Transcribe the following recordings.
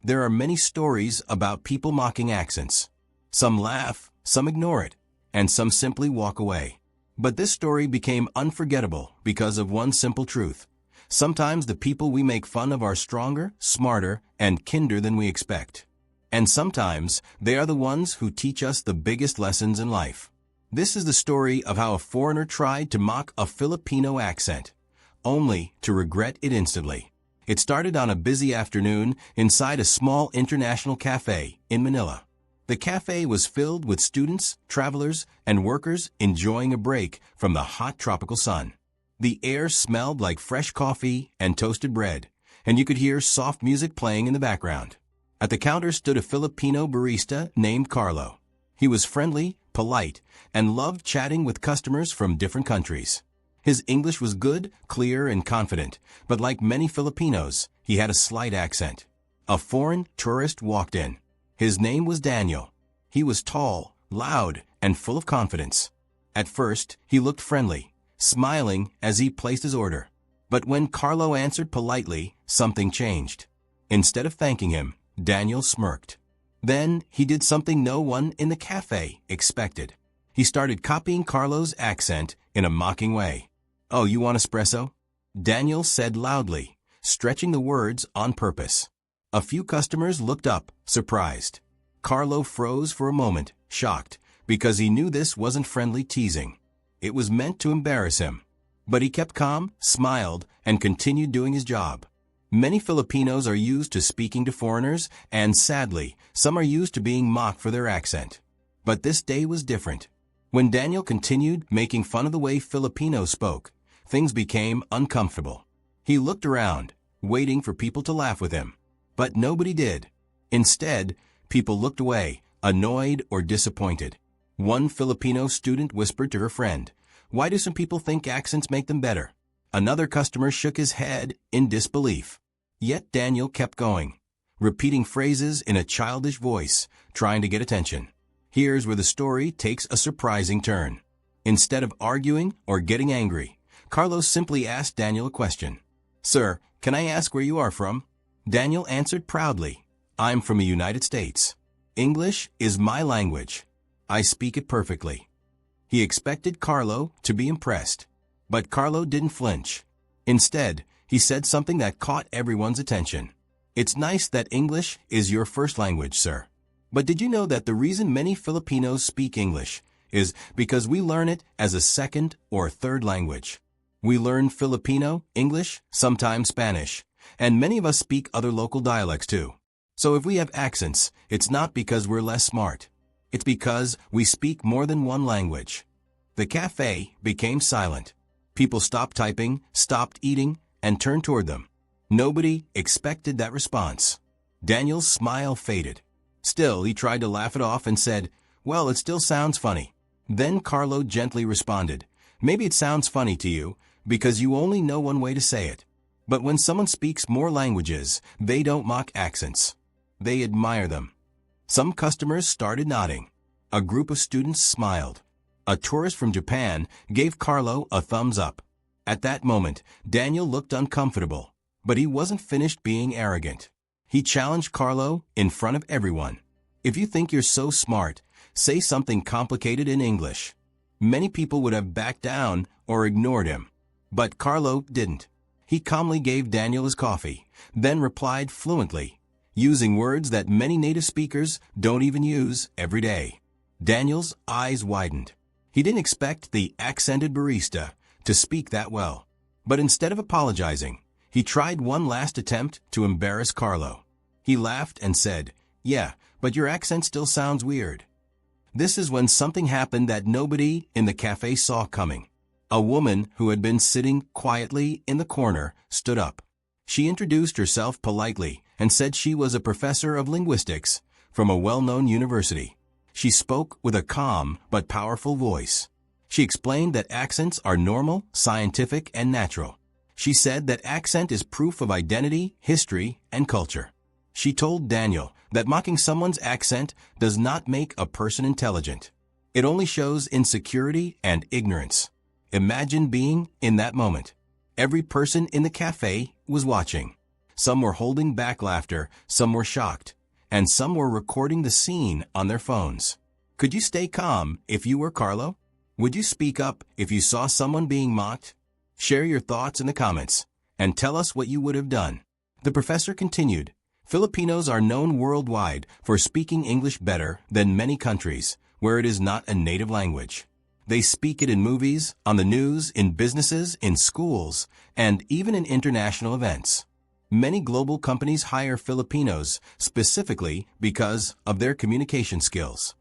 There are many stories about people mocking accents. Some laugh, some ignore it, and some simply walk away. But this story became unforgettable because of one simple truth. Sometimes the people we make fun of are stronger, smarter, and kinder than we expect. And sometimes they are the ones who teach us the biggest lessons in life. This is the story of how a foreigner tried to mock a Filipino accent, only to regret it instantly. It started on a busy afternoon inside a small international café in Manila. The café was filled with students, travelers, and workers enjoying a break from the hot tropical sun. The air smelled like fresh coffee and toasted bread, and you could hear soft music playing in the background. At the counter stood a Filipino barista named Carlo. He was friendly, polite, and loved chatting with customers from different countries. His English was good, clear, and confident, but like many Filipinos, he had a slight accent. A foreign tourist walked in. His name was Daniel. He was tall, loud, and full of confidence. At first, he looked friendly, smiling as he placed his order. But when Carlo answered politely, something changed. Instead of thanking him, Daniel smirked. Then he did something no one in the cafe expected. He started copying Carlo's accent in a mocking way. "Oh, you want espresso?" Daniel said loudly, stretching the words on purpose. A few customers looked up, surprised. Carlo froze for a moment, shocked, because he knew this wasn't friendly teasing. It was meant to embarrass him. But he kept calm, smiled, and continued doing his job. Many Filipinos are used to speaking to foreigners, and sadly, some are used to being mocked for their accent. But this day was different. When Daniel continued making fun of the way Filipinos spoke, things became uncomfortable. He looked around, waiting for people to laugh with him. But nobody did. Instead, people looked away, annoyed or disappointed. One Filipino student whispered to her friend, "Why do some people think accents make them better?" Another customer shook his head in disbelief. Yet Daniel kept going, repeating phrases in a childish voice, trying to get attention. Here's where the story takes a surprising turn. Instead of arguing or getting angry, Carlos simply asked Daniel a question. "Sir, can I ask where you are from?" Daniel answered proudly, "I'm from the United States. English is my language. I speak it perfectly." He expected Carlo to be impressed, but Carlo didn't flinch. Instead, he said something that caught everyone's attention. "It's nice that English is your first language, sir. But did you know that the reason many Filipinos speak English is because we learn it as a second or third language? We learn Filipino, English, sometimes Spanish, and many of us speak other local dialects too. So if we have accents, it's not because we're less smart. It's because we speak more than one language." The cafe became silent. People stopped typing, stopped eating, and turned toward them. Nobody expected that response. Daniel's smile faded. Still, he tried to laugh it off and said, "Well, it still sounds funny." Then Carlo gently responded, "Maybe it sounds funny to you because you only know one way to say it. But when someone speaks more languages, they don't mock accents. They admire them." Some customers started nodding. A group of students smiled. A tourist from Japan gave Carlo a thumbs up. At that moment, Daniel looked uncomfortable, but he wasn't finished being arrogant. He challenged Carlo in front of everyone. "If you think you're so smart, say something complicated in English." Many people would have backed down or ignored him. But Carlo didn't. He calmly gave Daniel his coffee, then replied fluently, using words that many native speakers don't even use every day. Daniel's eyes widened. He didn't expect the accented barista to speak that well. But instead of apologizing, he tried one last attempt to embarrass Carlo. He laughed and said, "Yeah, but your accent still sounds weird." This is when something happened that nobody in the cafe saw coming. A woman who had been sitting quietly in the corner stood up. She introduced herself politely and said she was a professor of linguistics from a well-known university. She spoke with a calm but powerful voice. She explained that accents are normal, scientific, and natural. She said that accent is proof of identity, history, and culture. She told Daniel that mocking someone's accent does not make a person intelligent. It only shows insecurity and ignorance. Imagine being in that moment. Every person in the cafe was watching. Some were holding back laughter, some were shocked, and some were recording the scene on their phones. Could you stay calm if you were Carlo? Would you speak up if you saw someone being mocked? Share your thoughts in the comments, and tell us what you would have done. The professor continued, Filipinos are known worldwide for speaking English better than many countries where it is not a native language. They speak it in movies, on the news, in businesses, in schools, and even in international events. Many global companies hire Filipinos specifically because of their communication skills.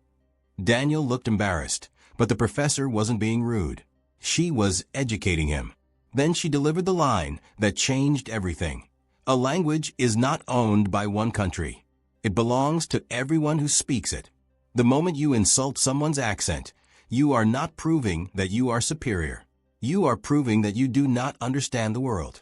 Daniel looked embarrassed, but the professor wasn't being rude. She was educating him. Then she delivered the line that changed everything. A language is not owned by one country. It belongs to everyone who speaks it. The moment you insult someone's accent, you are not proving that you are superior. You are proving that you do not understand the world.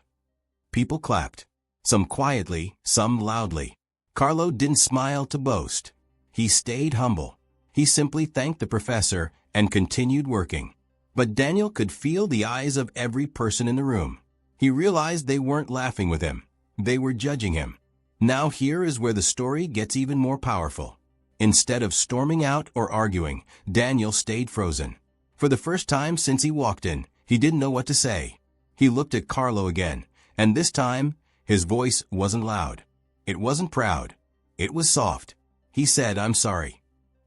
People clapped. Some quietly, some loudly. Carlo didn't smile to boast. He stayed humble. He simply thanked the professor and continued working. But Daniel could feel the eyes of every person in the room. He realized they weren't laughing with him. They were judging him. Now here is where the story gets even more powerful. Instead of storming out or arguing, Daniel stayed frozen. For the first time since he walked in, he didn't know what to say. He looked at Carlo again, and this time, his voice wasn't loud. It wasn't proud. It was soft. He said, I'm sorry.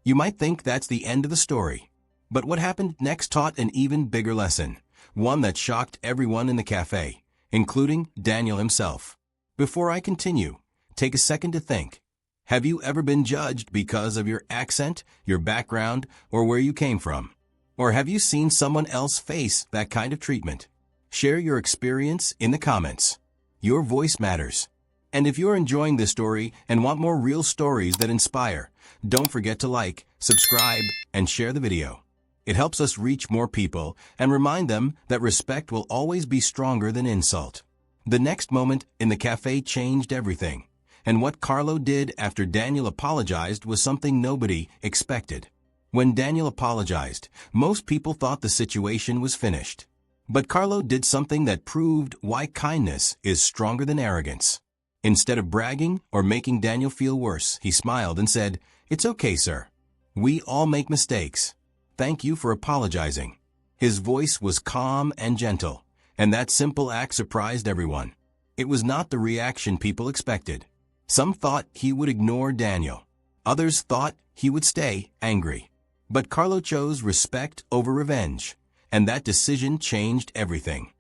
You might think that's the end of the story. But what happened next taught an even bigger lesson, one that shocked everyone in the cafe, including Daniel himself. Before I continue, take a second to think. Have you ever been judged because of your accent, your background, or where you came from? Or have you seen someone else face that kind of treatment? Share your experience in the comments. Your voice matters. And if you're enjoying this story and want more real stories that inspire, don't forget to like, subscribe, and share the video. It helps us reach more people and remind them that respect will always be stronger than insult. The next moment in the cafe changed everything. And what Carlo did after Daniel apologized was something nobody expected. When Daniel apologized, most people thought the situation was finished. But Carlo did something that proved why kindness is stronger than arrogance. Instead of bragging or making Daniel feel worse, he smiled and said, It's okay, sir. We all make mistakes. Thank you for apologizing. His voice was calm and gentle, and that simple act surprised everyone. It was not the reaction people expected. Some thought he would ignore Daniel. Others thought he would stay angry. But Carlo chose respect over revenge, and that decision changed everything.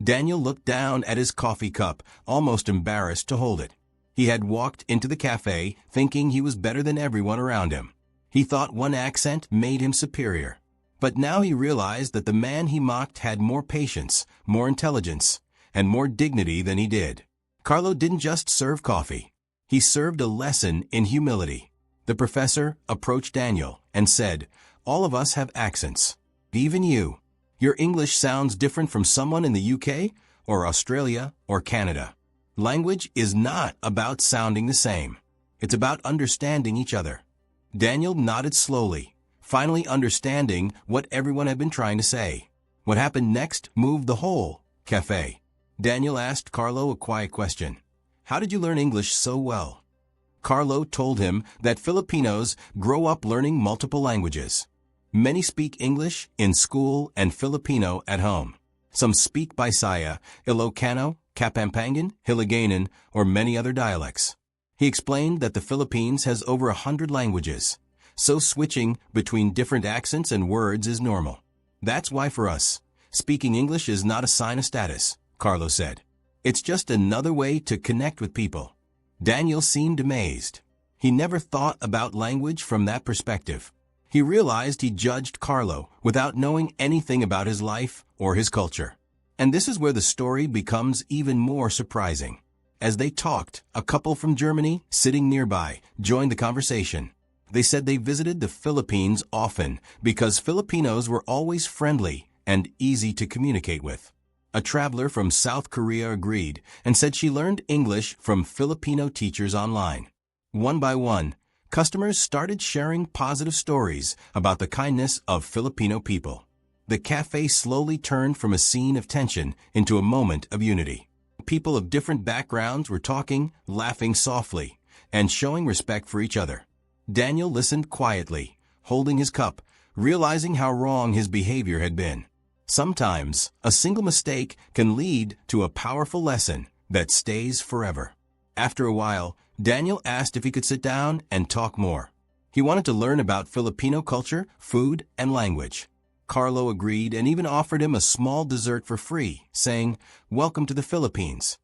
Daniel looked down at his coffee cup, almost embarrassed to hold it. He had walked into the cafe thinking he was better than everyone around him. He thought one accent made him superior. But now he realized that the man he mocked had more patience, more intelligence, and more dignity than he did. Carlo didn't just serve coffee. He served a lesson in humility. The professor approached Daniel and said, All of us have accents. Even you. Your English sounds different from someone in the UK or Australia or Canada. Language is not about sounding the same. It's about understanding each other. Daniel nodded slowly, finally understanding what everyone had been trying to say. What happened next moved the whole cafe. Daniel asked Carlo a quiet question. How did you learn English so well? Carlo told him that Filipinos grow up learning multiple languages. Many speak English in school and Filipino at home. Some speak Bisaya, Ilocano, Kapampangan, Hiligaynon, or many other dialects. He explained that the Philippines has over 100 languages, so switching between different accents and words is normal. That's why for us, speaking English is not a sign of status, Carlo said. It's just another way to connect with people. Daniel seemed amazed. He never thought about language from that perspective. He realized he judged Carlo without knowing anything about his life or his culture. And this is where the story becomes even more surprising. As they talked, a couple from Germany, sitting nearby, joined the conversation. They said they visited the Philippines often because Filipinos were always friendly and easy to communicate with. A traveler from South Korea agreed and said she learned English from Filipino teachers online. One by one, customers started sharing positive stories about the kindness of Filipino people. The cafe slowly turned from a scene of tension into a moment of unity. People of different backgrounds were talking, laughing softly, and showing respect for each other. Daniel listened quietly, holding his cup, realizing how wrong his behavior had been. Sometimes, a single mistake can lead to a powerful lesson that stays forever. After a while, Daniel asked if he could sit down and talk more. He wanted to learn about Filipino culture, food, and language. Carlo agreed and even offered him a small dessert for free, saying, "Welcome to the Philippines."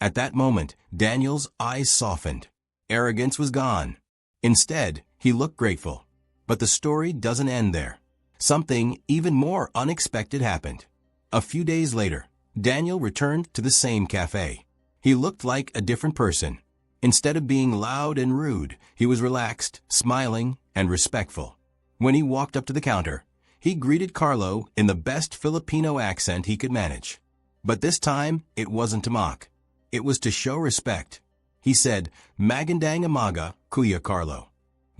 At that moment, Daniel's eyes softened. Arrogance was gone. Instead, he looked grateful. But the story doesn't end there. Something even more unexpected happened. A few days later, Daniel returned to the same cafe. He looked like a different person. Instead of being loud and rude, he was relaxed, smiling, and respectful. When he walked up to the counter, he greeted Carlo in the best Filipino accent he could manage. But this time, it wasn't to mock. It was to show respect. He said, "Magandang umaga, Kuya Carlo."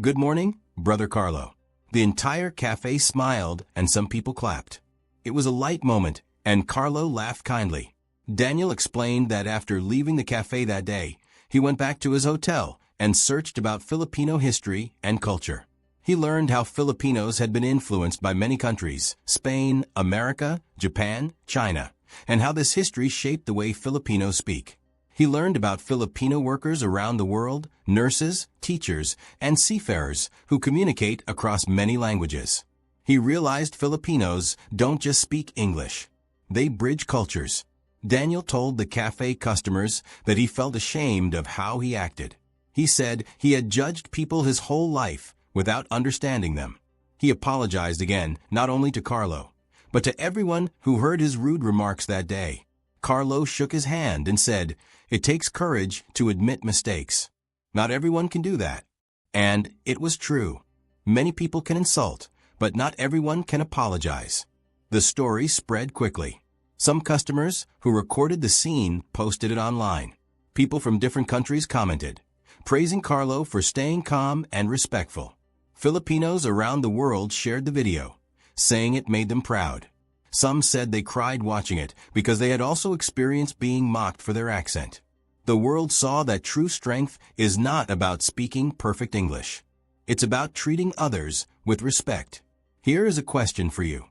"Good morning, Brother Carlo." The entire cafe smiled and some people clapped. It was a light moment, and Carlo laughed kindly. Daniel explained that after leaving the cafe that day, he went back to his hotel and searched about Filipino history and culture. He learned how Filipinos had been influenced by many countries, Spain, America, Japan, China, and how this history shaped the way Filipinos speak. He learned about Filipino workers around the world, nurses, teachers, and seafarers who communicate across many languages. He realized Filipinos don't just speak English. They bridge cultures. Daniel told the cafe customers that he felt ashamed of how he acted. He said he had judged people his whole life without understanding them. He apologized again, not only to Carlo, but to everyone who heard his rude remarks that day. Carlo shook his hand and said, "It takes courage to admit mistakes. Not everyone can do that." And it was true. Many people can insult, but not everyone can apologize. The story spread quickly. Some customers who recorded the scene posted it online. People from different countries commented, praising Carlo for staying calm and respectful. Filipinos around the world shared the video, saying it made them proud. Some said they cried watching it because they had also experienced being mocked for their accent. The world saw that true strength is not about speaking perfect English. It's about treating others with respect. Here is a question for you.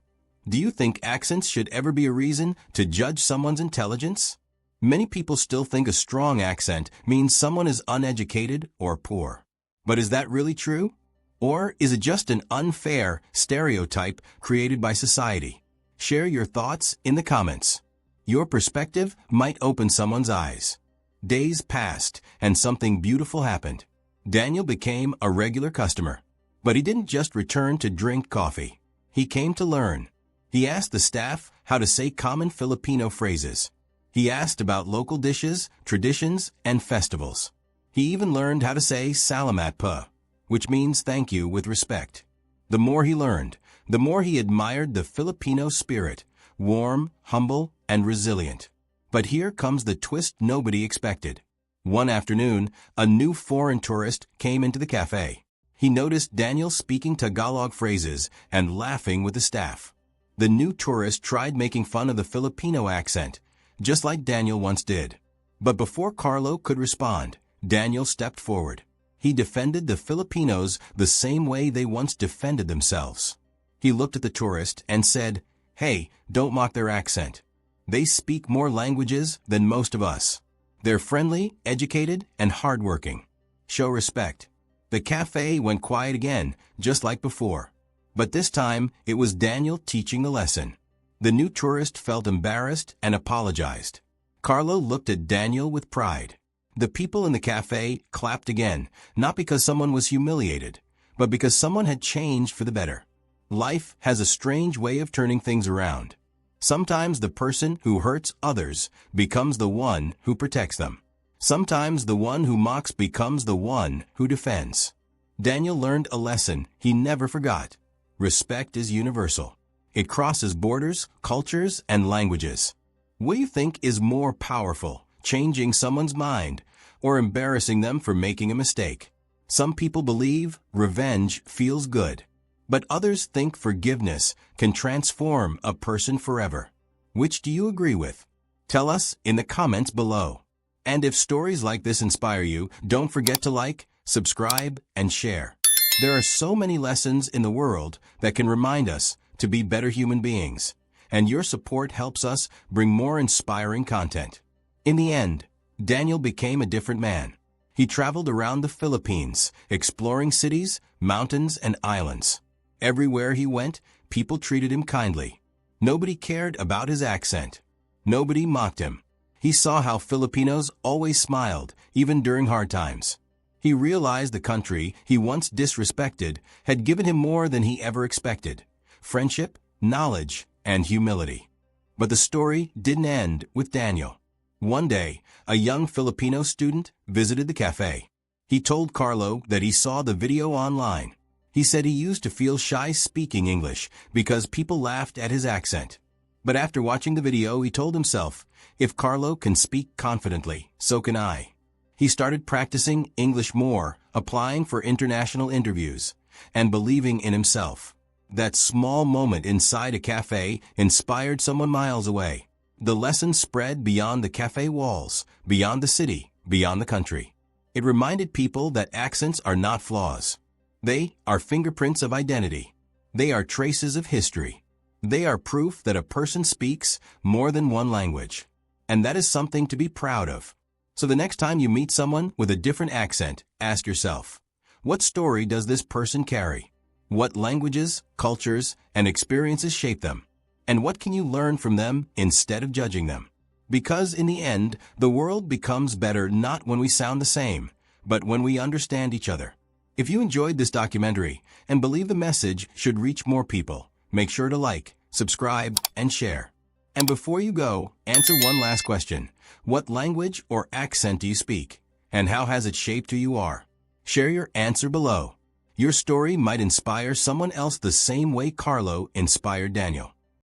Do you think accents should ever be a reason to judge someone's intelligence? Many people still think a strong accent means someone is uneducated or poor. But is that really true? Or is it just an unfair stereotype created by society? Share your thoughts in the comments. Your perspective might open someone's eyes. Days passed, and something beautiful happened. Daniel became a regular customer. But he didn't just return to drink coffee. He came to learn. He asked the staff how to say common Filipino phrases. He asked about local dishes, traditions, and festivals. He even learned how to say "Salamat po," which means thank you with respect. The more he learned, the more he admired the Filipino spirit, warm, humble, and resilient. But here comes the twist nobody expected. One afternoon, a new foreign tourist came into the cafe. He noticed Daniel speaking Tagalog phrases and laughing with the staff. The new tourist tried making fun of the Filipino accent, just like Daniel once did. But before Carlo could respond, Daniel stepped forward. He defended the Filipinos the same way they once defended themselves. He looked at the tourist and said, "Hey, don't mock their accent. They speak more languages than most of us. They're friendly, educated, and hardworking. Show respect." The cafe went quiet again, just like before. But this time, it was Daniel teaching the lesson. The new tourist felt embarrassed and apologized. Carlo looked at Daniel with pride. The people in the cafe clapped again, not because someone was humiliated, but because someone had changed for the better. Life has a strange way of turning things around. Sometimes the person who hurts others becomes the one who protects them. Sometimes the one who mocks becomes the one who defends. Daniel learned a lesson he never forgot. Respect is universal. It crosses borders, cultures, and languages. What do you think is more powerful, changing someone's mind or embarrassing them for making a mistake? Some people believe revenge feels good, but others think forgiveness can transform a person forever. Which do you agree with? Tell us in the comments below. And if stories like this inspire you, don't forget to like, subscribe, and share. There are so many lessons in the world that can remind us to be better human beings, and your support helps us bring more inspiring content. In the end, Daniel became a different man. He traveled around the Philippines, exploring cities, mountains, and islands. Everywhere he went, people treated him kindly. Nobody cared about his accent. Nobody mocked him. He saw how Filipinos always smiled, even during hard times. He realized the country he once disrespected had given him more than he ever expected: friendship, knowledge, and humility. But the story didn't end with Daniel. One day, a young Filipino student visited the café. He told Carlo that he saw the video online. He said he used to feel shy speaking English because people laughed at his accent. But after watching the video, he told himself, if Carlo can speak confidently, so can I. He started practicing English more, applying for international interviews, and believing in himself. That small moment inside a cafe inspired someone miles away. The lesson spread beyond the cafe walls, beyond the city, beyond the country. It reminded people that accents are not flaws. They are fingerprints of identity. They are traces of history. They are proof that a person speaks more than one language. And that is something to be proud of. So the next time you meet someone with a different accent, ask yourself, what story does this person carry? What languages, cultures, and experiences shape them? And what can you learn from them instead of judging them? Because in the end, the world becomes better not when we sound the same, but when we understand each other. If you enjoyed this documentary and believe the message should reach more people, make sure to like, subscribe, and share. And before you go, answer one last question. What language or accent do you speak? And how has it shaped who you are? Share your answer below. Your story might inspire someone else the same way Carlo inspired Daniel.